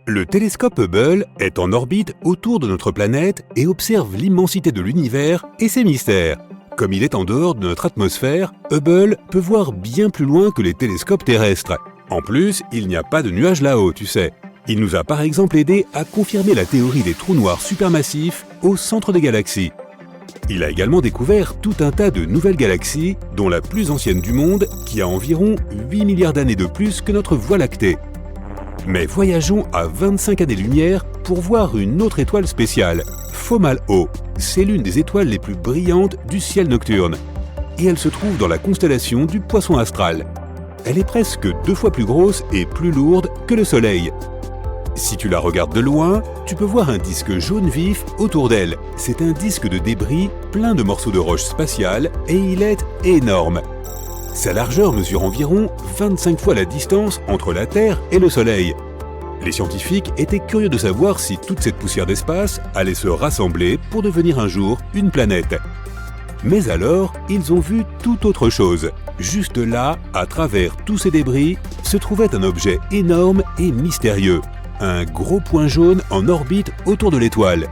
Le télescope Hubble est en orbite autour de notre planète et observe l'immensité de l'univers et ses mystères. Comme il est en dehors de notre atmosphère, Hubble peut voir bien plus loin que les télescopes terrestres. En plus, il n'y a pas de nuages là-haut, tu sais. Il nous a par exemple aidé à confirmer la théorie des trous noirs supermassifs au centre des galaxies. Il a également découvert tout un tas de nouvelles galaxies, dont la plus ancienne du monde, qui a environ 8 milliards d'années de plus que notre Voie lactée. Mais voyageons à 25 années-lumière pour voir une autre étoile spéciale, Fomalhaut. C'est l'une des étoiles les plus brillantes du ciel nocturne. Et elle se trouve dans la constellation du Poisson astral. Elle est presque 2 fois plus grosse et plus lourde que le Soleil. Si tu la regardes de loin, tu peux voir un disque jaune vif autour d'elle. C'est un disque de débris plein de morceaux de roches spatiales et il est énorme. Sa largeur mesure environ 25 fois la distance entre la Terre et le Soleil. Les scientifiques étaient curieux de savoir si toute cette poussière d'espace allait se rassembler pour devenir un jour une planète. Mais alors, ils ont vu tout autre chose. Juste là, à travers tous ces débris, se trouvait un objet énorme et mystérieux. Un gros point jaune en orbite autour de l'étoile.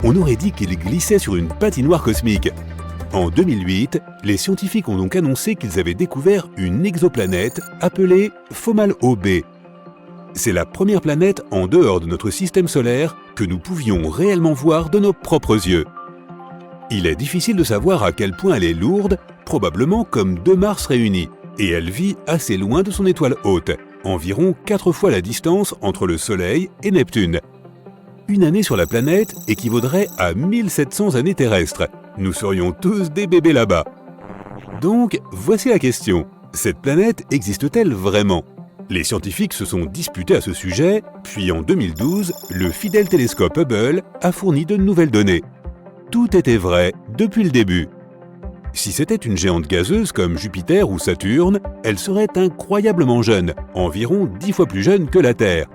On aurait dit qu'il glissait sur une patinoire cosmique. En 2008, les scientifiques ont donc annoncé qu'ils avaient découvert une exoplanète appelée Fomalhaut B. C'est la première planète en dehors de notre système solaire que nous pouvions réellement voir de nos propres yeux. Il est difficile de savoir à quel point elle est lourde, probablement comme 2 Mars réunis, et elle vit assez loin de son étoile hôte, environ 4 fois la distance entre le Soleil et Neptune. Une année sur la planète équivaudrait à 1700 années terrestres. Nous serions tous des bébés là-bas. Donc, voici la question. Cette planète existe-t-elle vraiment ? Les scientifiques se sont disputés à ce sujet, puis en 2012, le fidèle télescope Hubble a fourni de nouvelles données. Tout était vrai depuis le début. Si c'était une géante gazeuse comme Jupiter ou Saturne, elle serait incroyablement jeune, environ 10 fois plus jeune que la Terre.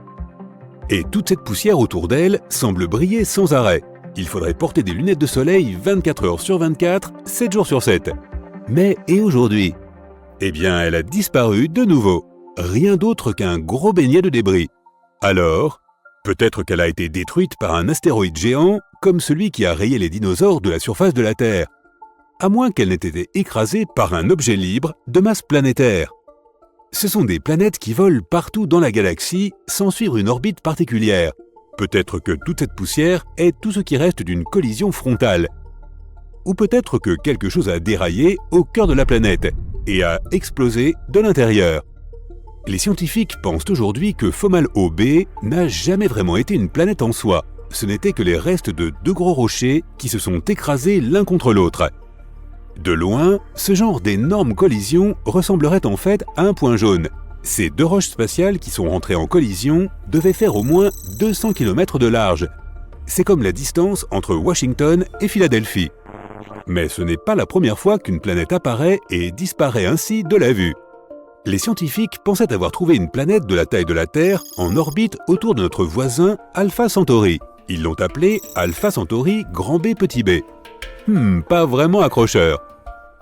Et toute cette poussière autour d'elle semble briller sans arrêt. Il faudrait porter des lunettes de soleil 24 heures sur 24, 7 jours sur 7. Mais et aujourd'hui ? Eh bien, elle a disparu de nouveau. Rien d'autre qu'un gros beignet de débris. Alors, peut-être qu'elle a été détruite par un astéroïde géant, comme celui qui a rayé les dinosaures de la surface de la Terre. À moins qu'elle n'ait été écrasée par un objet libre de masse planétaire. Ce sont des planètes qui volent partout dans la galaxie sans suivre une orbite particulière. Peut-être que toute cette poussière est tout ce qui reste d'une collision frontale. Ou peut-être que quelque chose a déraillé au cœur de la planète et a explosé de l'intérieur. Les scientifiques pensent aujourd'hui que Fomalhaut B n'a jamais vraiment été une planète en soi. Ce n'étaient que les restes de 2 gros rochers qui se sont écrasés l'un contre l'autre. De loin, ce genre d'énorme collision ressemblerait en fait à un point jaune. Ces 2 roches spatiales qui sont rentrées en collision devaient faire au moins 200 km de large. C'est comme la distance entre Washington et Philadelphie. Mais ce n'est pas la première fois qu'une planète apparaît et disparaît ainsi de la vue. Les scientifiques pensaient avoir trouvé une planète de la taille de la Terre en orbite autour de notre voisin Alpha Centauri. Ils l'ont appelée Alpha Centauri grand B petit b. Pas vraiment accrocheur.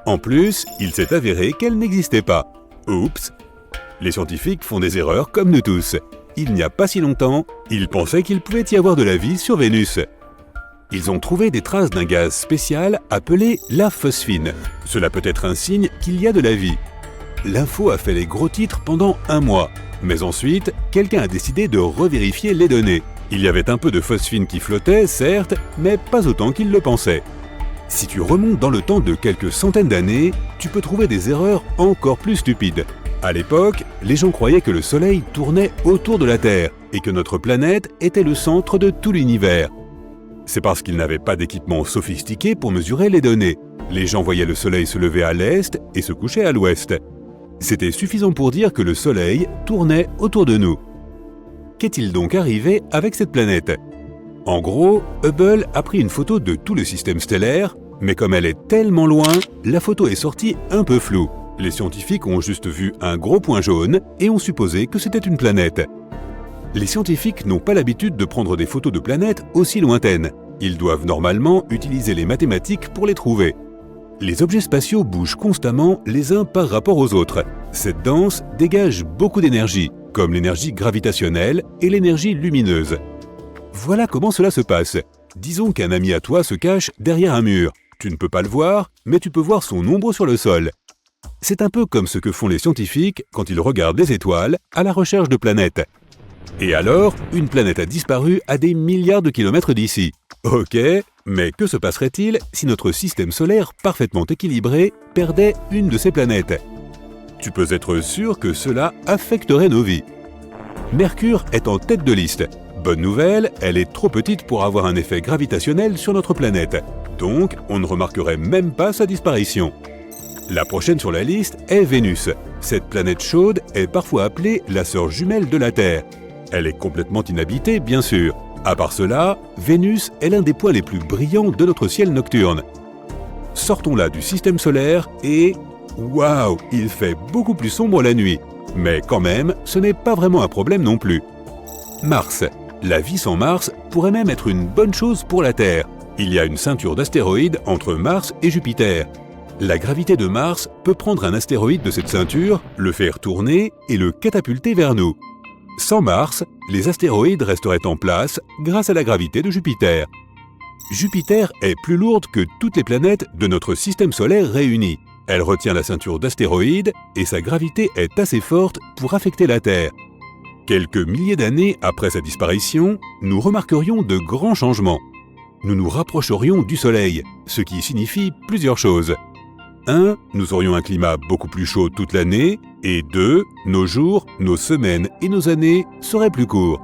En plus, il s'est avéré qu'elle n'existait pas. Oups! Les scientifiques font des erreurs comme nous tous. Il n'y a pas si longtemps, ils pensaient qu'il pouvait y avoir de la vie sur Vénus. Ils ont trouvé des traces d'un gaz spécial appelé la phosphine. Cela peut être un signe qu'il y a de la vie. L'info a fait les gros titres pendant 1 mois. Mais ensuite, quelqu'un a décidé de revérifier les données. Il y avait un peu de phosphine qui flottait, certes, mais pas autant qu'il le pensait. Si tu remontes dans le temps de quelques centaines d'années, tu peux trouver des erreurs encore plus stupides. À l'époque, les gens croyaient que le Soleil tournait autour de la Terre et que notre planète était le centre de tout l'univers. C'est parce qu'ils n'avaient pas d'équipement sophistiqué pour mesurer les données. Les gens voyaient le Soleil se lever à l'est et se coucher à l'ouest. C'était suffisant pour dire que le Soleil tournait autour de nous. Qu'est-il donc arrivé avec cette planète ? En gros, Hubble a pris une photo de tout le système stellaire, mais comme elle est tellement loin, la photo est sortie un peu floue. Les scientifiques ont juste vu un gros point jaune et ont supposé que c'était une planète. Les scientifiques n'ont pas l'habitude de prendre des photos de planètes aussi lointaines. Ils doivent normalement utiliser les mathématiques pour les trouver. Les objets spatiaux bougent constamment les uns par rapport aux autres. Cette danse dégage beaucoup d'énergie, comme l'énergie gravitationnelle et l'énergie lumineuse. Voilà comment cela se passe. Disons qu'un ami à toi se cache derrière un mur. Tu ne peux pas le voir, mais tu peux voir son ombre sur le sol. C'est un peu comme ce que font les scientifiques quand ils regardent les étoiles à la recherche de planètes. Et alors, une planète a disparu à des milliards de kilomètres d'ici. Ok, mais que se passerait-il si notre système solaire parfaitement équilibré perdait une de ses planètes? Tu peux être sûr que cela affecterait nos vies. Mercure est en tête de liste. Bonne nouvelle, elle est trop petite pour avoir un effet gravitationnel sur notre planète. Donc, on ne remarquerait même pas sa disparition. La prochaine sur la liste est Vénus. Cette planète chaude est parfois appelée la sœur jumelle de la Terre. Elle est complètement inhabitée, bien sûr. À part cela, Vénus est l'un des points les plus brillants de notre ciel nocturne. Sortons-la du système solaire et... waouh, il fait beaucoup plus sombre la nuit. Mais quand même, ce n'est pas vraiment un problème non plus. Mars. La vie sans Mars pourrait même être une bonne chose pour la Terre. Il y a une ceinture d'astéroïdes entre Mars et Jupiter. La gravité de Mars peut prendre un astéroïde de cette ceinture, le faire tourner et le catapulter vers nous. Sans Mars, les astéroïdes resteraient en place grâce à la gravité de Jupiter. Jupiter est plus lourde que toutes les planètes de notre système solaire réunies. Elle retient la ceinture d'astéroïdes et sa gravité est assez forte pour affecter la Terre. Quelques milliers d'années après sa disparition, nous remarquerions de grands changements. Nous nous rapprocherions du Soleil, ce qui signifie plusieurs choses. 1. Nous aurions un climat beaucoup plus chaud toute l'année, et 2. Nos jours, nos semaines et nos années seraient plus courts.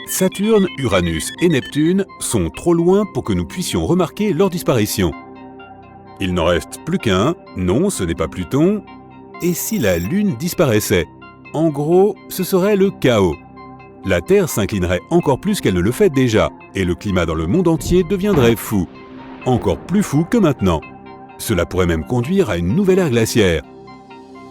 Saturne, Uranus et Neptune sont trop loin pour que nous puissions remarquer leur disparition. Il n'en reste plus qu'un, non, ce n'est pas Pluton. Et si la Lune disparaissait? En gros, ce serait le chaos. La Terre s'inclinerait encore plus qu'elle ne le fait déjà, et le climat dans le monde entier deviendrait fou. Encore plus fou que maintenant. Cela pourrait même conduire à une nouvelle ère glaciaire.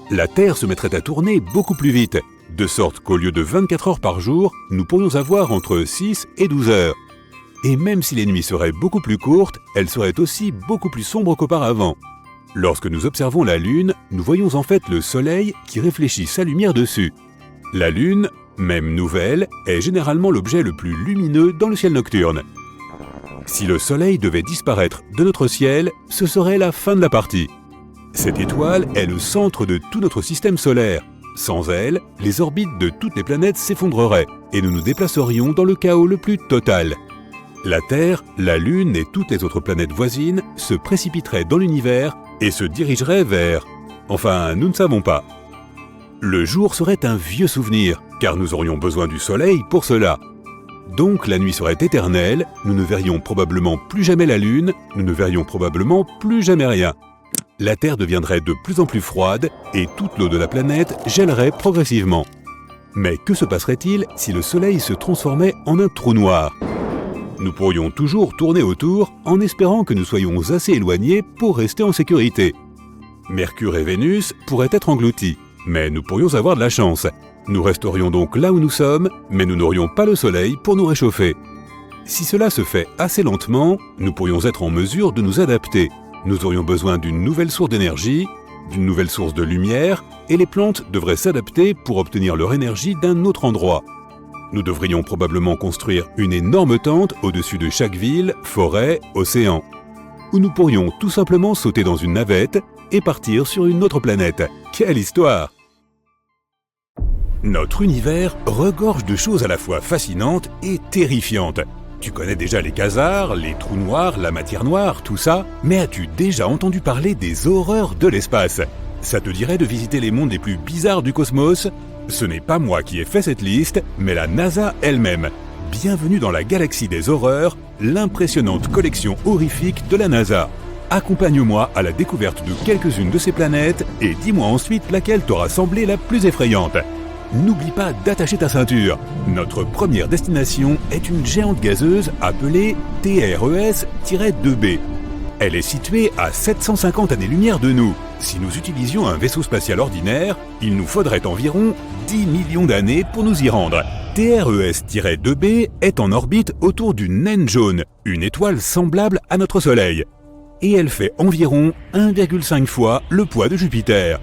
La Terre se mettrait à tourner beaucoup plus vite, de sorte qu'au lieu de 24 heures par jour, nous pourrions avoir entre 6 et 12 heures. Et même si les nuits seraient beaucoup plus courtes, elles seraient aussi beaucoup plus sombres qu'auparavant. Lorsque nous observons la Lune, nous voyons en fait le Soleil qui réfléchit sa lumière dessus. La Lune, même nouvelle, est généralement l'objet le plus lumineux dans le ciel nocturne. Si le Soleil devait disparaître de notre ciel, ce serait la fin de la partie. Cette étoile est le centre de tout notre système solaire. Sans elle, les orbites de toutes les planètes s'effondreraient et nous nous déplacerions dans le chaos le plus total. La Terre, la Lune et toutes les autres planètes voisines se précipiteraient dans l'univers et se dirigeraient vers... Enfin, nous ne savons pas. Le jour serait un vieux souvenir, car nous aurions besoin du Soleil pour cela. Donc la nuit serait éternelle, nous ne verrions probablement plus jamais la Lune, nous ne verrions probablement plus jamais rien. La Terre deviendrait de plus en plus froide et toute l'eau de la planète gèlerait progressivement. Mais que se passerait-il si le Soleil se transformait en un trou noir? Nous pourrions toujours tourner autour en espérant que nous soyons assez éloignés pour rester en sécurité. Mercure et Vénus pourraient être engloutis, mais nous pourrions avoir de la chance. Nous resterions donc là où nous sommes, mais nous n'aurions pas le Soleil pour nous réchauffer. Si cela se fait assez lentement, nous pourrions être en mesure de nous adapter. Nous aurions besoin d'une nouvelle source d'énergie, d'une nouvelle source de lumière, et les plantes devraient s'adapter pour obtenir leur énergie d'un autre endroit. Nous devrions probablement construire une énorme tente au-dessus de chaque ville, forêt, océan. Ou nous pourrions tout simplement sauter dans une navette et partir sur une autre planète. Quelle histoire! Notre univers regorge de choses à la fois fascinantes et terrifiantes. Tu connais déjà les quasars, les trous noirs, la matière noire, tout ça, mais as-tu déjà entendu parler des horreurs de l'espace? Ça te dirait de visiter les mondes les plus bizarres du cosmos? Ce n'est pas moi qui ai fait cette liste, mais la NASA elle-même. Bienvenue dans la galaxie des horreurs, l'impressionnante collection horrifique de la NASA. Accompagne-moi à la découverte de quelques-unes de ces planètes et dis-moi ensuite laquelle t'aura semblé la plus effrayante. N'oublie pas d'attacher ta ceinture. Notre première destination est une géante gazeuse appelée TRES-2b. Elle est située à 750 années-lumière de nous. Si nous utilisions un vaisseau spatial ordinaire, il nous faudrait environ 10 millions d'années pour nous y rendre. TRES-2b est en orbite autour d'une naine jaune, une étoile semblable à notre Soleil. Et elle fait environ 1,5 fois le poids de Jupiter.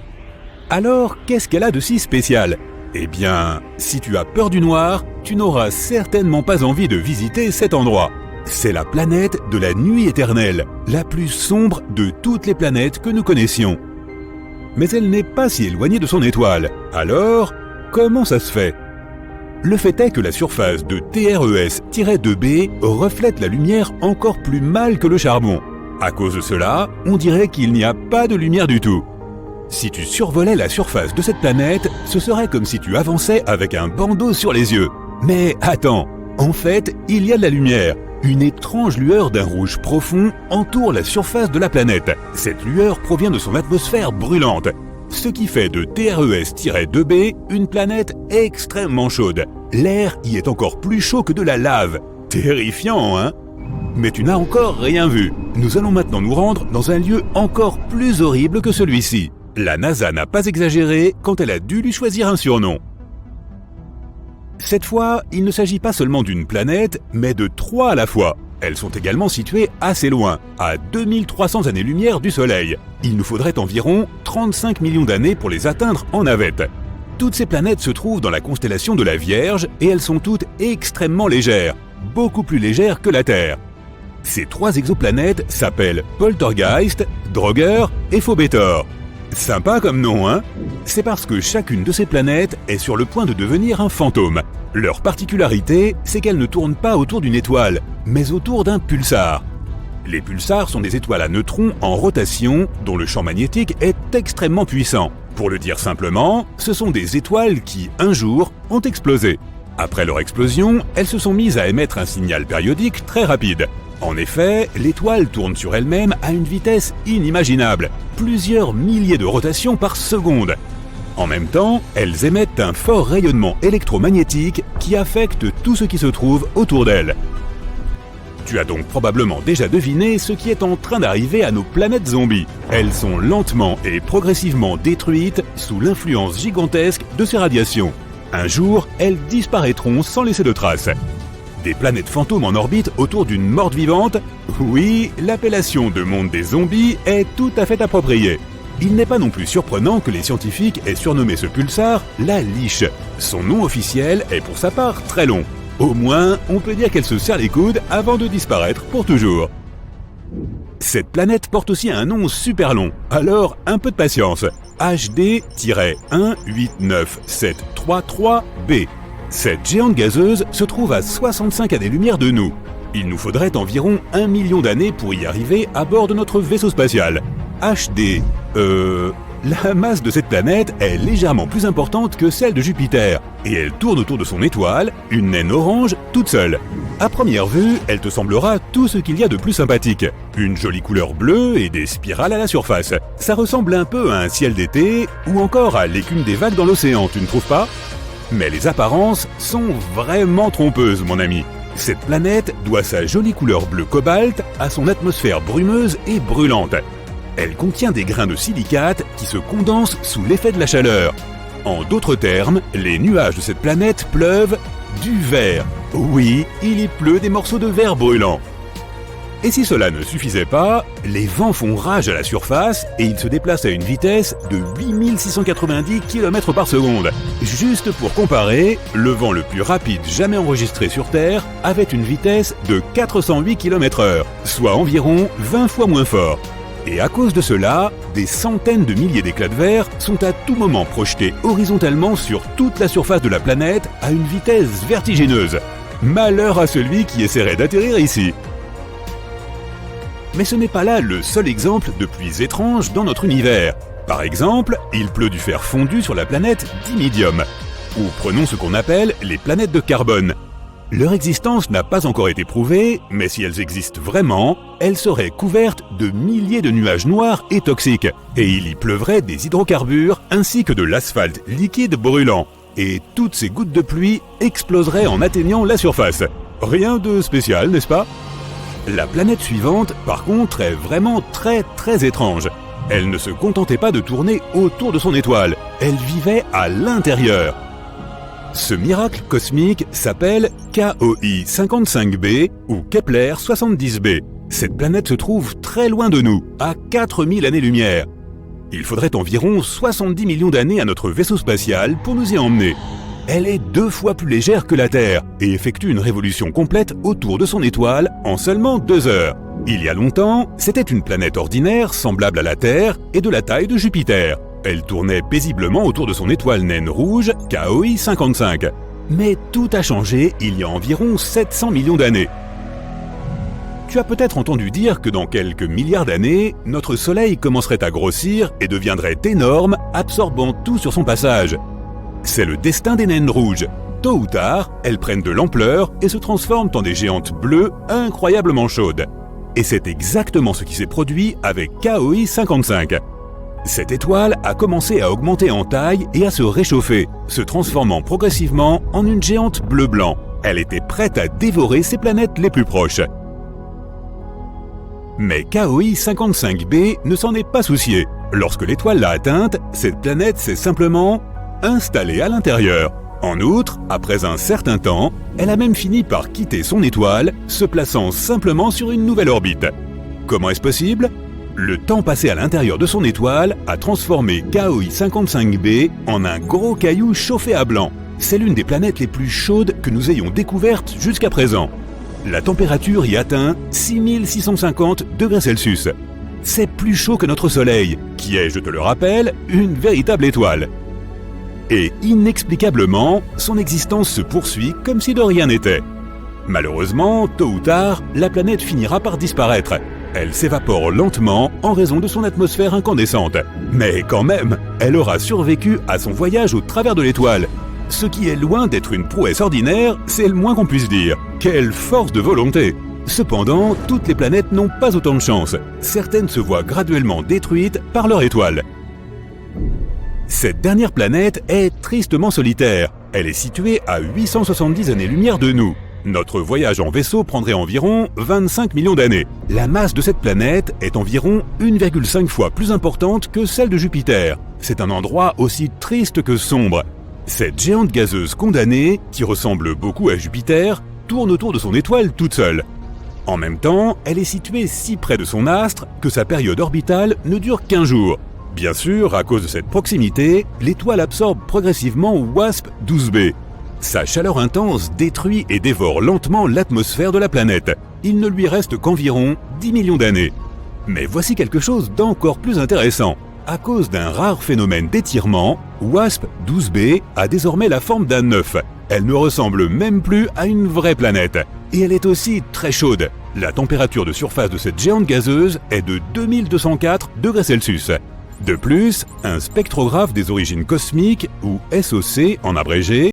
Alors, qu'est-ce qu'elle a de si spécial ? Eh bien, si tu as peur du noir, tu n'auras certainement pas envie de visiter cet endroit. C'est la planète de la nuit éternelle, la plus sombre de toutes les planètes que nous connaissions. Mais elle n'est pas si éloignée de son étoile. Alors, comment ça se fait ? Le fait est que la surface de TRES-2b reflète la lumière encore plus mal que le charbon. À cause de cela, on dirait qu'il n'y a pas de lumière du tout. Si tu survolais la surface de cette planète, ce serait comme si tu avançais avec un bandeau sur les yeux. Mais attends, en fait, il y a de la lumière. Une étrange lueur d'un rouge profond entoure la surface de la planète. Cette lueur provient de son atmosphère brûlante, ce qui fait de TRES-2b une planète extrêmement chaude. L'air y est encore plus chaud que de la lave. Terrifiant, hein ? Mais tu n'as encore rien vu. Nous allons maintenant nous rendre dans un lieu encore plus horrible que celui-ci. La NASA n'a pas exagéré quand elle a dû lui choisir un surnom. Cette fois, il ne s'agit pas seulement d'une planète, mais de 3 à la fois. Elles sont également situées assez loin, à 2300 années-lumière du Soleil. Il nous faudrait environ 35 millions d'années pour les atteindre en navette. Toutes ces planètes se trouvent dans la constellation de la Vierge et elles sont toutes extrêmement légères, beaucoup plus légères que la Terre. Ces 3 exoplanètes s'appellent Poltergeist, Draugr et Phobétor. Sympa comme nom, hein ? C'est parce que chacune de ces planètes est sur le point de devenir un fantôme. Leur particularité, c'est qu'elles ne tournent pas autour d'une étoile, mais autour d'un pulsar. Les pulsars sont des étoiles à neutrons en rotation dont le champ magnétique est extrêmement puissant. Pour le dire simplement, ce sont des étoiles qui, un jour, ont explosé. Après leur explosion, elles se sont mises à émettre un signal périodique très rapide. En effet, l'étoile tourne sur elle-même à une vitesse inimaginable, plusieurs milliers de rotations par seconde. En même temps, elles émettent un fort rayonnement électromagnétique qui affecte tout ce qui se trouve autour d'elles. Tu as donc probablement déjà deviné ce qui est en train d'arriver à nos planètes zombies. Elles sont lentement et progressivement détruites sous l'influence gigantesque de ces radiations. Un jour, elles disparaîtront sans laisser de traces. Des planètes fantômes en orbite autour d'une morte vivante ? Oui, l'appellation de monde des zombies est tout à fait appropriée. Il n'est pas non plus surprenant que les scientifiques aient surnommé ce pulsar la Liche. Son nom officiel est pour sa part très long. Au moins, on peut dire qu'elle se serre les coudes avant de disparaître pour toujours. Cette planète porte aussi un nom super long, alors un peu de patience. HD-189733b. Cette géante gazeuse se trouve à 65 années-lumière de nous. Il nous faudrait environ 1 million d'années pour y arriver à bord de notre vaisseau spatial. La masse de cette planète est légèrement plus importante que celle de Jupiter, et elle tourne autour de son étoile, une naine orange, toute seule. À première vue, elle te semblera tout ce qu'il y a de plus sympathique. Une jolie couleur bleue et des spirales à la surface. Ça ressemble un peu à un ciel d'été, ou encore à l'écume des vagues dans l'océan, tu ne trouves pas ? Mais les apparences sont vraiment trompeuses, mon ami. Cette planète doit sa jolie couleur bleu cobalt à son atmosphère brumeuse et brûlante. Elle contient des grains de silicate qui se condensent sous l'effet de la chaleur. En d'autres termes, les nuages de cette planète pleuvent du verre. Oui, il y pleut des morceaux de verre brûlants. Et si cela ne suffisait pas, les vents font rage à la surface et ils se déplacent à une vitesse de 8690 km par seconde. Juste pour comparer, le vent le plus rapide jamais enregistré sur Terre avait une vitesse de 408 km/h, soit environ 20 fois moins fort. Et à cause de cela, des centaines de milliers d'éclats de verre sont à tout moment projetés horizontalement sur toute la surface de la planète à une vitesse vertigineuse. Malheur à celui qui essaierait d'atterrir ici. Mais ce n'est pas là le seul exemple de pluies étranges dans notre univers. Par exemple, il pleut du fer fondu sur la planète Dimidium. Ou prenons ce qu'on appelle les planètes de carbone. Leur existence n'a pas encore été prouvée, mais si elles existent vraiment, elles seraient couvertes de milliers de nuages noirs et toxiques. Et il y pleuvrait des hydrocarbures ainsi que de l'asphalte liquide brûlant. Et toutes ces gouttes de pluie exploseraient en atteignant la surface. Rien de spécial, n'est-ce pas ? La planète suivante, par contre, est vraiment très étrange. Elle ne se contentait pas de tourner autour de son étoile, elle vivait à l'intérieur. Ce miracle cosmique s'appelle KOI 55b ou Kepler 70b. Cette planète se trouve très loin de nous, à 4000 années-lumière. Il faudrait environ 70 millions d'années à notre vaisseau spatial pour nous y emmener. Elle est 2 fois plus légère que la Terre et effectue une révolution complète autour de son étoile en seulement 2 heures. Il y a longtemps, c'était une planète ordinaire semblable à la Terre et de la taille de Jupiter. Elle tournait paisiblement autour de son étoile naine rouge, KOI 55. Mais tout a changé il y a environ 700 millions d'années. Tu as peut-être entendu dire que dans quelques milliards d'années, notre Soleil commencerait à grossir et deviendrait énorme, absorbant tout sur son passage. C'est le destin des naines rouges. Tôt ou tard, elles prennent de l'ampleur et se transforment en des géantes bleues incroyablement chaudes. Et c'est exactement ce qui s'est produit avec KOI 55. Cette étoile a commencé à augmenter en taille et à se réchauffer, se transformant progressivement en une géante bleu-blanc. Elle était prête à dévorer ses planètes les plus proches. Mais KOI 55b ne s'en est pas soucié. Lorsque l'étoile l'a atteinte, cette planète s'est simplement installée à l'intérieur. En outre, après un certain temps, elle a même fini par quitter son étoile, se plaçant simplement sur une nouvelle orbite. Comment est-ce possible ? Le temps passé à l'intérieur de son étoile a transformé KOI 55b en un gros caillou chauffé à blanc. C'est l'une des planètes les plus chaudes que nous ayons découvertes jusqu'à présent. La température y atteint 6650 degrés Celsius. C'est plus chaud que notre Soleil, qui est, je te le rappelle, une véritable étoile. Et inexplicablement, son existence se poursuit comme si de rien n'était. Malheureusement, tôt ou tard, la planète finira par disparaître. Elle s'évapore lentement en raison de son atmosphère incandescente. Mais quand même, elle aura survécu à son voyage au travers de l'étoile. Ce qui est loin d'être une prouesse ordinaire, c'est le moins qu'on puisse dire. Quelle force de volonté! Cependant, toutes les planètes n'ont pas autant de chance. Certaines se voient graduellement détruites par leur étoile. Cette dernière planète est tristement solitaire. Elle est située à 870 années-lumière de nous. Notre voyage en vaisseau prendrait environ 25 millions d'années. La masse de cette planète est environ 1,5 fois plus importante que celle de Jupiter. C'est un endroit aussi triste que sombre. Cette géante gazeuse condamnée, qui ressemble beaucoup à Jupiter, tourne autour de son étoile toute seule. En même temps, elle est située si près de son astre que sa période orbitale ne dure qu'1 jour. Bien sûr, à cause de cette proximité, l'étoile absorbe progressivement WASP-12b. Sa chaleur intense détruit et dévore lentement l'atmosphère de la planète. Il ne lui reste qu'environ 10 millions d'années. Mais voici quelque chose d'encore plus intéressant. À cause d'un rare phénomène d'étirement, WASP-12b a désormais la forme d'un œuf. Elle ne ressemble même plus à une vraie planète. Et elle est aussi très chaude. La température de surface de cette géante gazeuse est de 2204 degrés Celsius. De plus, un spectrographe des origines cosmiques, ou SOC en abrégé,